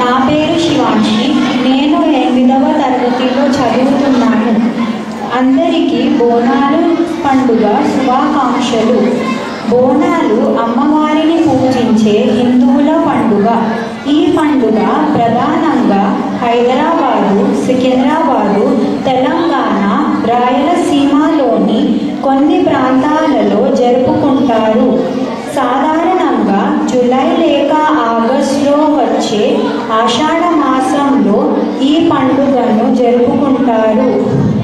నా పేరు శివాంశి. నేను 8వ తరగతిలో చదువుతున్నాను. అందరికీ బోనాలు పండుగ శుభాకాంక్షలు. బోనాలు అమ్మవారిని పూజించే హిందువుల పండుగ. ఈ పండుగ ప్రధానంగా హైదరాబాదు, సికింద్రాబాదు, తెలంగాణ, రాయలసీమలోని కొన్ని ప్రాంతాలలో జరుపుకుంటారు. సాధారణంగా జూలై లేక ఆగస్టులో వచ్చే ఆషాఢ మాసంలో ఈ పండుగను జరుపుకుంటారు.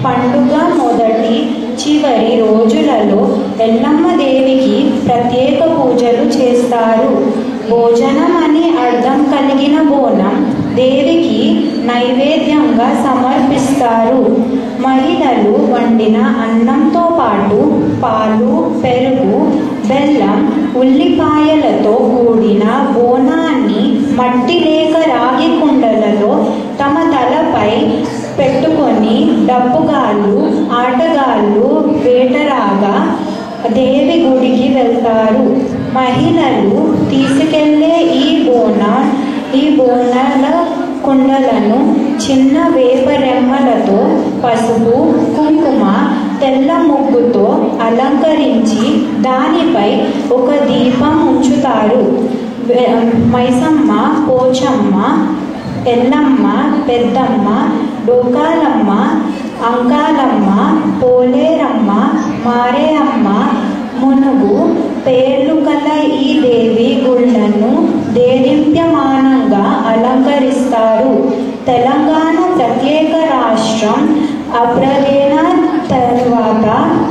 పండుగ మొదటి చివరి రోజులలో ఎల్లమ్మ దేవికి ప్రత్యేక పూజలు చేస్తారు. భోజనం అని అర్థం కలిగిన బోనం దేవికి నైవేద్యంగా సమర్పిస్తారు. మహిళలు వండిన అన్నంతో పాటు పాలు, పెరుగు, బెల్లం, ఉల్లిపాయలతో కూడిన బోనాన్ని మట్టి లేక రాగి కుండలలో తమ తలపై పెట్టుకొని డప్పుగాళ్ళు, ఆటగాళ్ళు వేటరాగా దేవి గుడికి వెళ్తారు. మహిళలు తీసుకెళ్లే ఈ బోనాల కుండలను చిన్న వేపరెమ్మలతో, పసుపు, కుంకుమ, తెల్ల ముగ్గుతో అలంకరించి దానిపై ఒక దీపం ఉంచుతారు. మైసమ్మ, పోచమ్మ, ఎల్లమ్మ, పెద్దమ్మ, డోకాలమ్మ, అంకాలమ్మ, పోలేరమ్మ, మారేయమ్మ మునుగు పేర్లు కల ఈ దేవి గుళ్లను దేదీప్యమానంగా అలంకరిస్తారు. తెలంగాణ ప్రత్యేక రాష్ట్రం అప్రదేన తర్వాత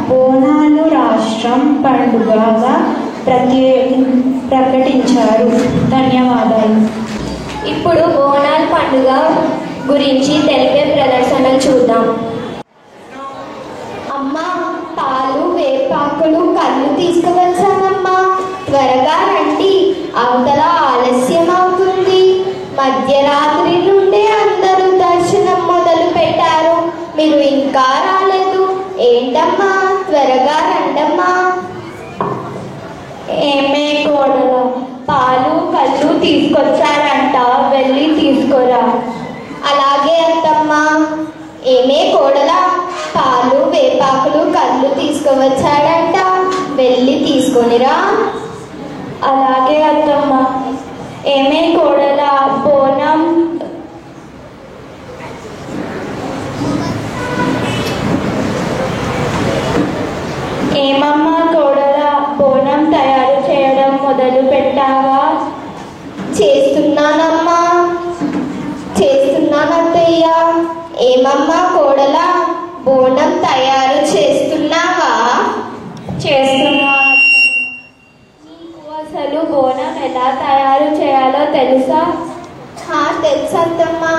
బోనాలు రాష్ట్రం పండుగగా ప్రకటించారు. ధన్యవాదాలు. ఇప్పుడు బోనాల పండుగ గురించి తెలిపే ప్రదర్శనలు చూద్దాం. అమ్మా, పాలు, వేపాకులు, కళ్ళు తీసుకువచ్చానమ్మా, త్వరగా రండి, అవతల ఆలస్యం అవుతుంది. మధ్యరాత్రి నుండే అందరూ దర్శనం మొదలు పెట్టారు, మీరు ఇంకా రాలేదు. ఏంటమ్మా, త్వరగా రండమ్మా. ఏమే కోడల, పాలు, కళ్ళు తీసుకొచ్చారంట, వెళ్ళి తీసుకురా. అలాగే అత్తమ్మా. ఏమే కోడలా, పాలు, వేపాకులు, కళ్ళు తీసుకువచ్చాడంట, వెళ్ళి తీసుకొనిరా. అలాగే అత్తమ్మా. ఏమే కోడలా, బోనం ఏమమ్మా కోడలా, బోనం తయారు చేయడం మొదలు పెట్టావా? చేస్తున్నానమ్మా, చేస్తున్నానత్తయ్య. ఏమమ్మా కోడలా, బోనం తయారు చేస్తున్నావా? చేస్తున్నా. నీకు అసలు బోనం ఎలా తయారు చేయాలో తెలుసా? తెలుసత్తమ్మా.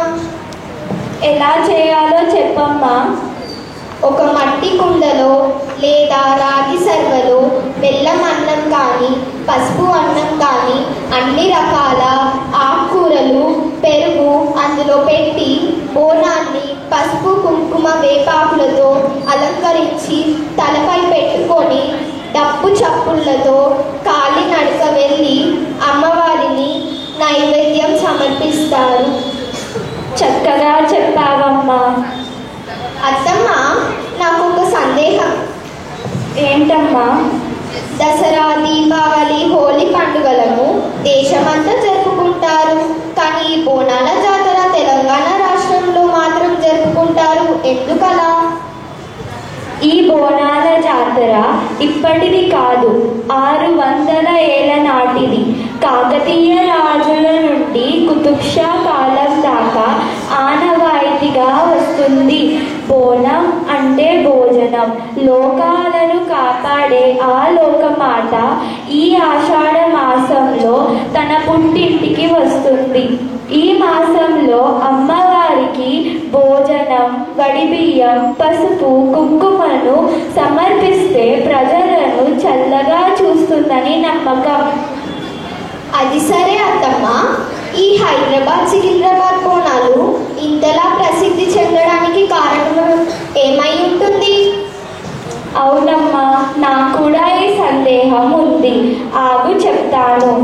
ఎలా చేయాలో చెప్పమ్మా. ఒక మట్టి కుండలో లేదా రాగి సర్వలో బెల్లం అన్నం కానీ, పసుపు అన్నం కానీ, అన్ని రకాల ఆకుకూరలు, పెరుగు అందులో పెట్టి బోనాన్ని పసుపు, కుంకుమ, వేపాకులతో అలంకరించి తలపై పెట్టుకొని డప్పు చప్పుళ్లతో కాలినడక వెళ్ళి అమ్మవారిని నైవేద్యం సమర్పిస్తారు. చక్కగా చెప్పావమ్మా. అత్తమ్మ, నాకు ఒక సందేహం. ఏంటమ్మా? దసరా, దీపావళి, హోలీ పండుగలను దేశమంతా జరుపుకుంటారు, కానీ బోనాల జాతర తెలంగాణ రాష్ట్రంలో మాత్రం జరుపుకుంటారు. ఎందుకలా? ఈ బోనాల జాతర ఇప్పటిది కాదు, 600 ఏళ్ల నాటిది. కాకతీయ రాజుల నుండి కుతుబ్ షా కాలం దాకా ఆనవాయితీగా వస్తుంది. బోనం అంటే భోజనం. లోకాలను కాపాడే ఆ లోకమాత ఈ ఆషాఢ మాసంలో తన పుట్టింటికి వస్తుంది. ఈ మాసంలో అమ్మవారికి భోజనం, వడిబియ్యం, పసుపు, కుంకుమను సమర్పిస్తే ప్రజలను చల్లగా చూస్తుందని నమ్మకం. అది సరే అత్తమ్మ, ఈ హైదరాబాద్, సికింద్రాబాద్ బోనాలు ఇంతలా ప్రసిద్ధి చెందడానికి కారణం ఏమై ఉంటుంది? అవునమ్మా, నాకు కూడా ఈ సందేహం ఉంది. ఆగు చెప్తాను.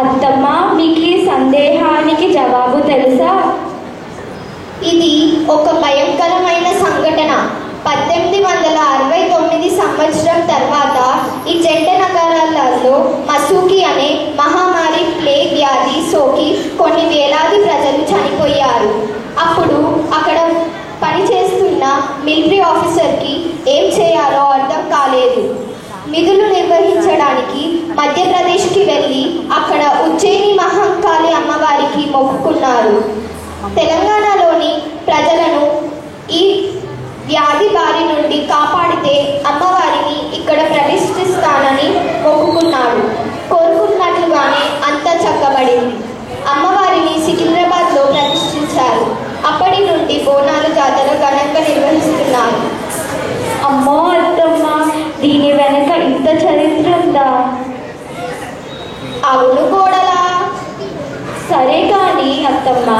అత్తమ్మ, మీకు ఈ సందేహానికి జవాబు తెలుసా? ఇది ఒక భయంకరమైన సంఘటన. 1869 సంవత్సరం తర్వాత ఈ జంట నగరాలలో మసూకి అనే మహమ్మారి ప్లేగ్ వ్యాధి సోకి కొన్ని వేలాది ప్రజలు చనిపోయారు. అప్పుడు అక్కడ పనిచేస్తున్న మిలిటరీ ఆఫీసర్కి ఏం చేయాలో అర్థం కాలేదు. విధులు నిర్వహించడానికి మధ్యప్రదేశ్కి వెళ్ళి అక్కడ ఉజ్జయిని మహంకాళి అమ్మవారికి మొక్కుకున్నారు. తెలంగాణలోని ప్రజలను ఈ వ్యాధి బారి నుండి కాపాడితే అమ్మవారిని ఇక్కడ ప్రతిష్ఠిస్తానని మొక్కుకున్నాడు. కోరుకున్నట్లుగానే అంతా చక్కబడింది. అమ్మవారిని సికింద్రాబాద్లో ప్రతిష్ఠించారు. అప్పటి నుండి బోనాలు జాతర ఘనంగా నిర్వహిస్తున్నారు. అమ్మో అత్తమ్మ, దీని వెనక ఇంత చరిత్ర ఉందా? అవును కోడలా. సరే కానీ అత్తమ్మ,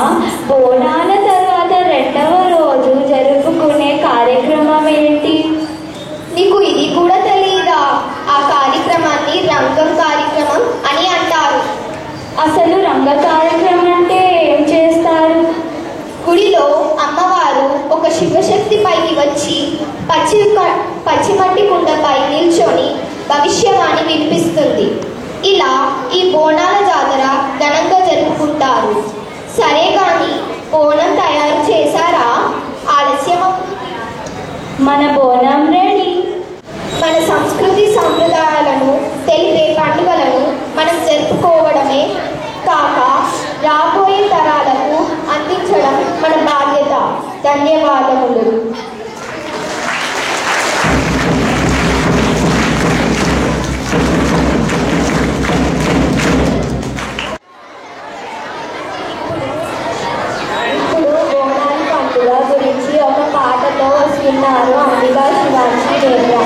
బోనాల తర్వాత రెండవ రోజు జరుపుకునే కార్యక్రమం ఏంటి? నీకు ఇది కూడా తెలీదా? ఆ కార్యక్రమాన్ని రంగం కార్యక్రమం అని అంటారు. అసలు రంగ కార్యక్రమం అంటే ఏం చేస్తారు? గుడిలో అమ్మవారు ఒక శివశక్తి పైకి వచ్చి పచ్చిమట్టి కుండపై నిల్చొని భవిష్యవాణి వినిపిస్తుంది. ఇలా ఈ బోనాల జాతర ఘనంగా జరుపుకుంటారు. సరే కానీ బోనం తయారు చేశారా? ఆలస్యం. మన బోనం రెడీ. మన సంస్కృతి సంప్రదాయాలను తెలిపే పండుగలను మనం జరుపుకోవడమే కాక రాబోయే తరాలకు అందించడం మన బాధ్యత. ధన్యవాదములు. ఇప్పుడు బోనాల పండుగ గురించి ఒక పాటతో వస్తున్నారు అంబికా శివాజీ దేవ్రా.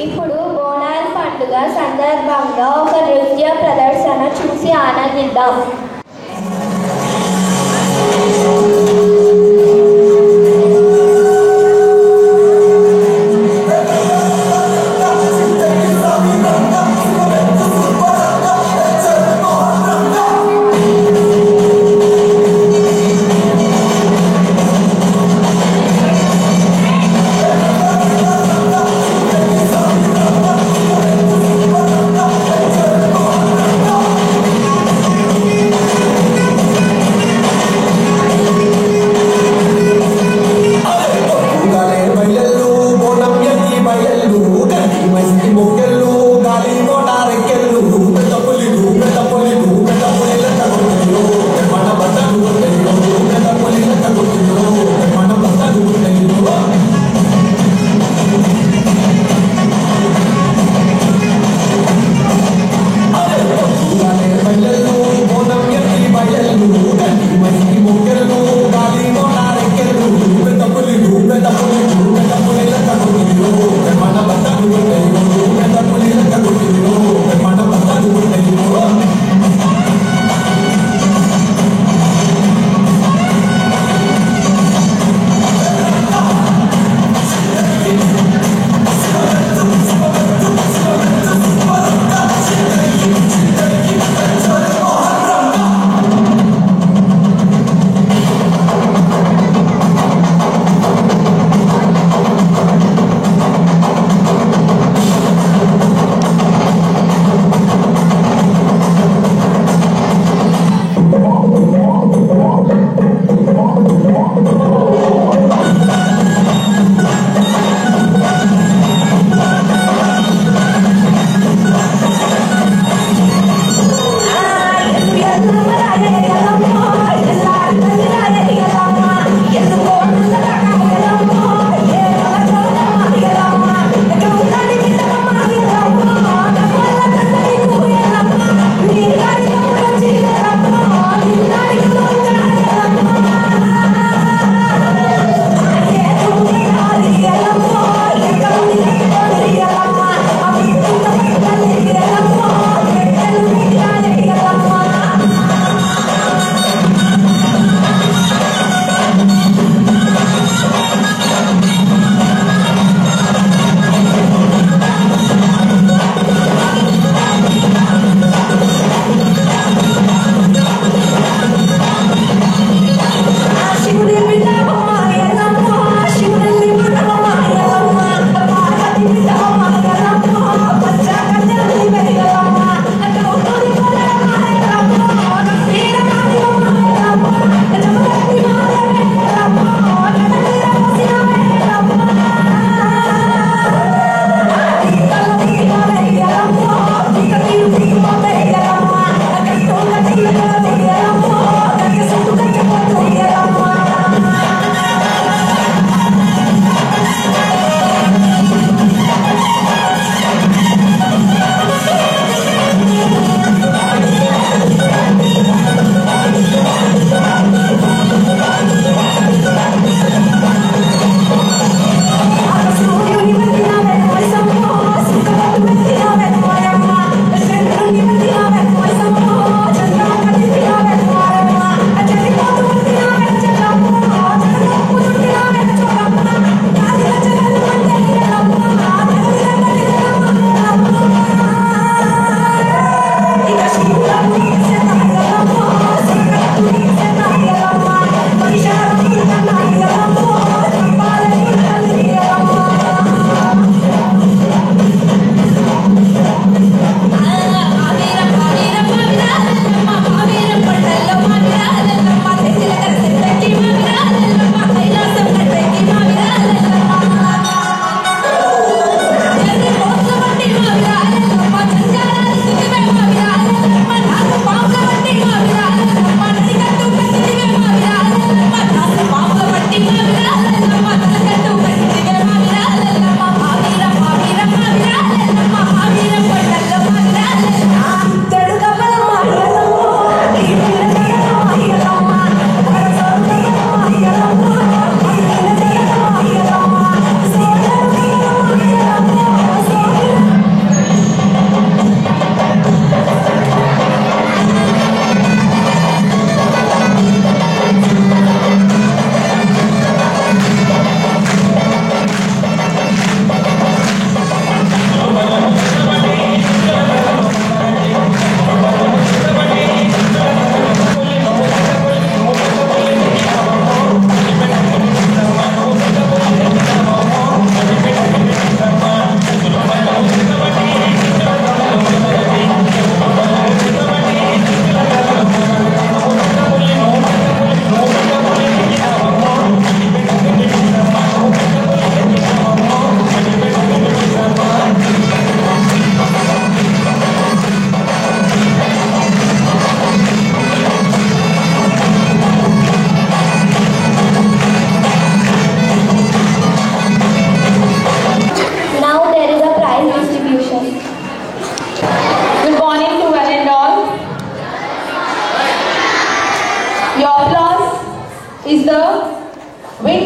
ఇప్పుడు బోనాల పండుగ సందర్భంగా ఒక నృత్య ప్రదర్శన చూసి ఆనందిద్దాం. Thank you.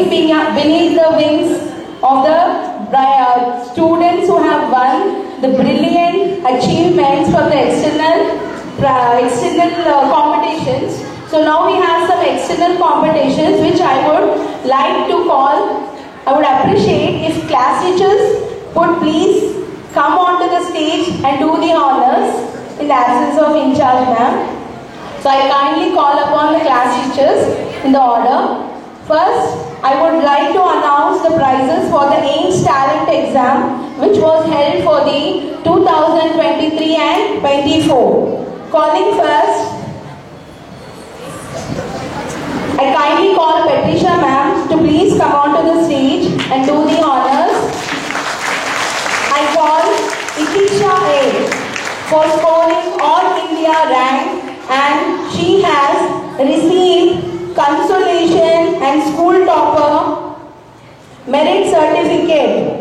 bring beneath the wings of the students who have won the brilliant achievements from the external competitions. So now we have some external competitions which I would like to call. I would appreciate if class teachers would please come onto the stage and do the honors in the absence of in charge ma'am. So I kindly call upon the class teachers in the order. First, I would like to announce the prizes for the AIMS Talent Exam which was held for the 2023 and 24. Calling first, I kindly call Patricia ma'am to please come onto the stage and do the honors. I call Ikisha A for scoring All India rank, and she has received consolation and school topper merit certificate.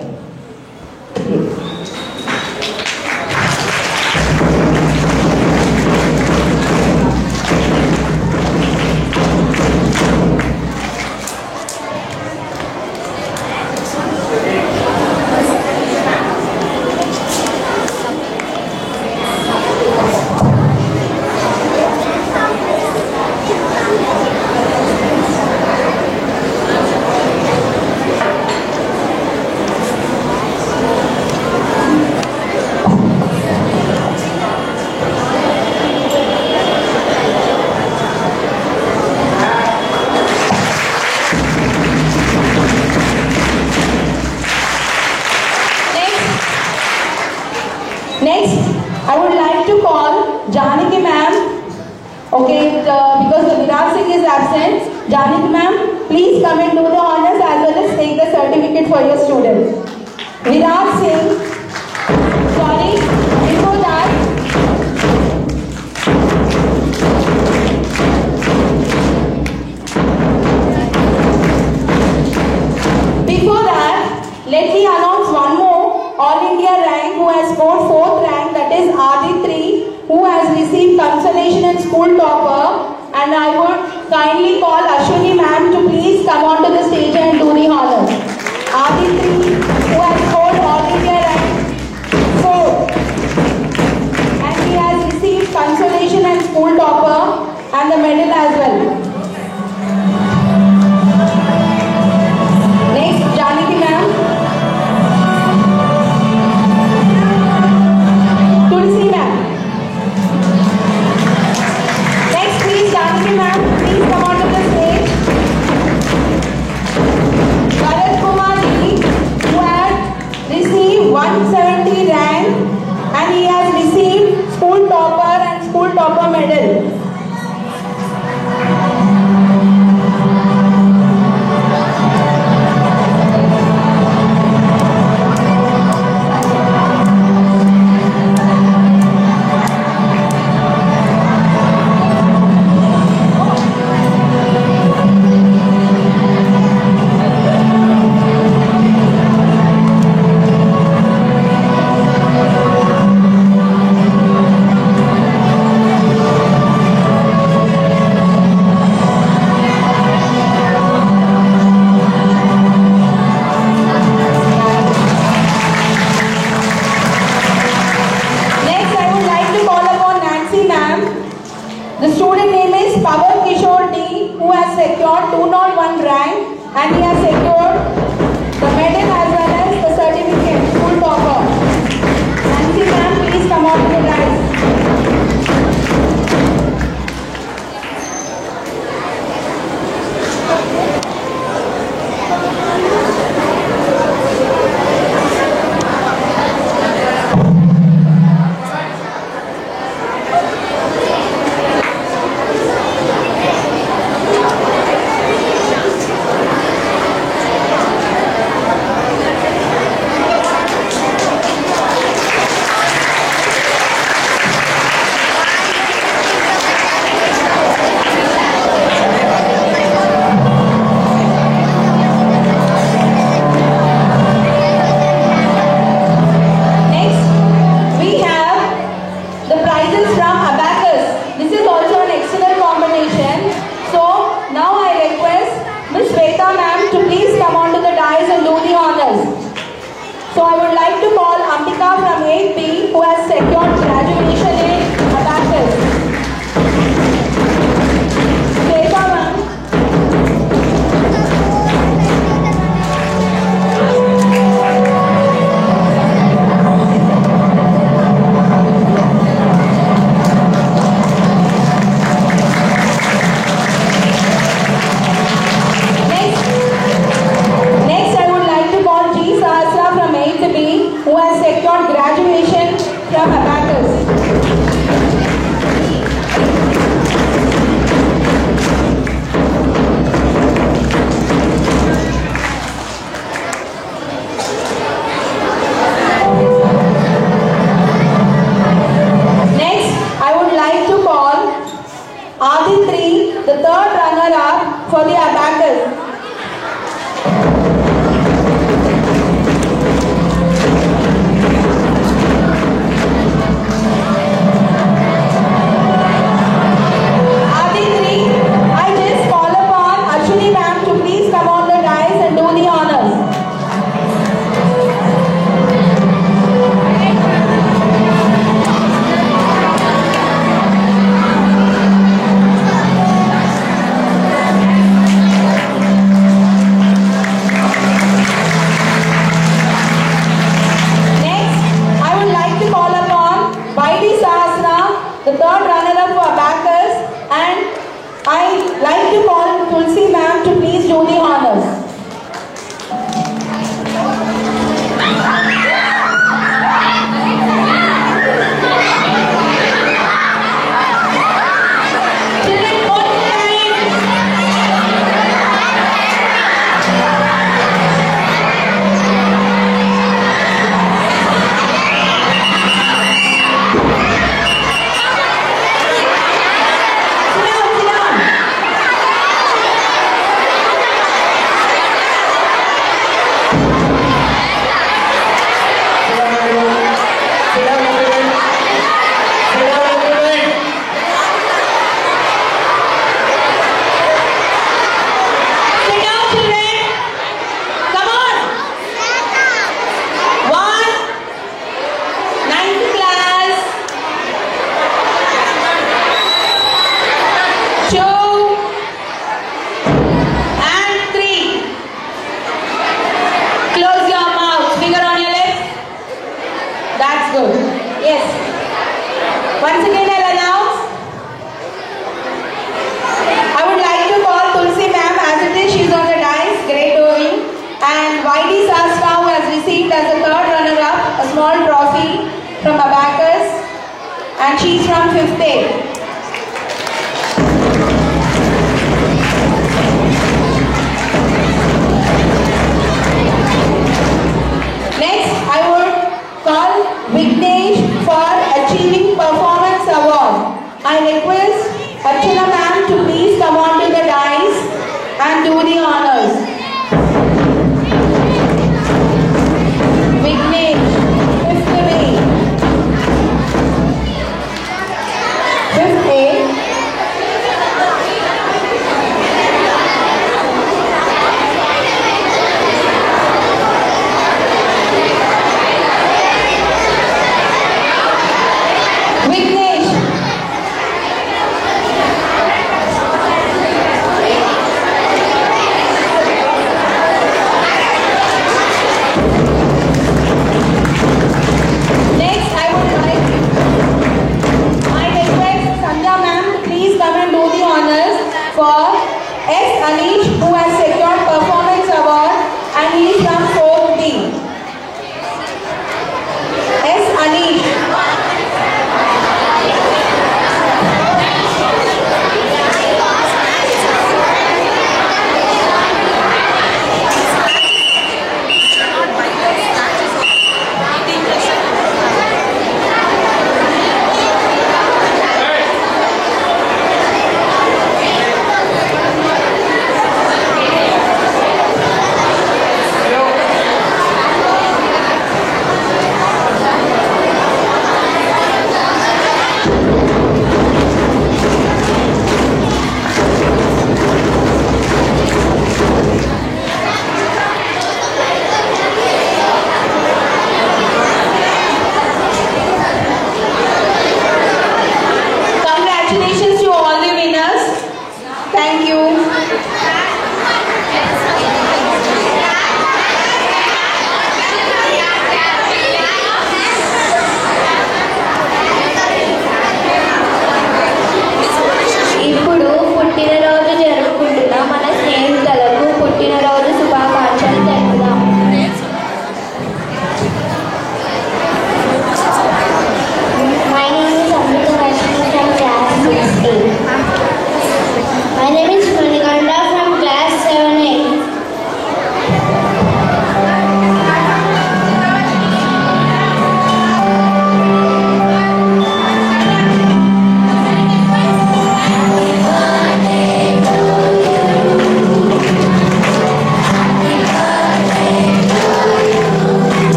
Next, I would like to call Janaki ma'am. Okay, because the Virat Singh is absent. Janaki ma'am, please come and do the honors as well as take the certificate for your students. Virat Singh, sorry, before that, let me announce one more All India rank who has scored 4th rank, that is Aditri, who has received consolation and school topper, and I would kindly call Ashwini ma'am to please come onto the stage and do the honors. Aditri, who has scored All India rank 4th, and he has received consolation and school topper and the medal as well. Next, Janaki ma'am. Tulsi ma'am. Next, please, Janaki ma'am, please come onto the stage. Bharat Kumar ji, who had received 170 rank and he has received school topper and school topper medal. The student name is Pawan Kishore D, who has secured 201 rank and he has secured the medal as well as the certificate, school topper. Nancy ma'am, please come on to the dais. from Abacus. Next, I would like to call Aditri, the third runner-up for the Abacus. Aditri, I just call upon Ashwini ma'am to please come on the dais and do the honors. The third runner-up for Abacus, and I like to call Tulsi ma'am to please do the honors. Yes. Once again I'll announce. I would like to call Tulsi ma'am as it is. She's on the dais. Great doing. And YD Sasra, who has received as the third runner-up a small trophy from Abacus. And she's from 5th A. Next, I would call Vignesh for Achieving Performance Award. I request Archana ma'am to please come on to the dais and do the honors.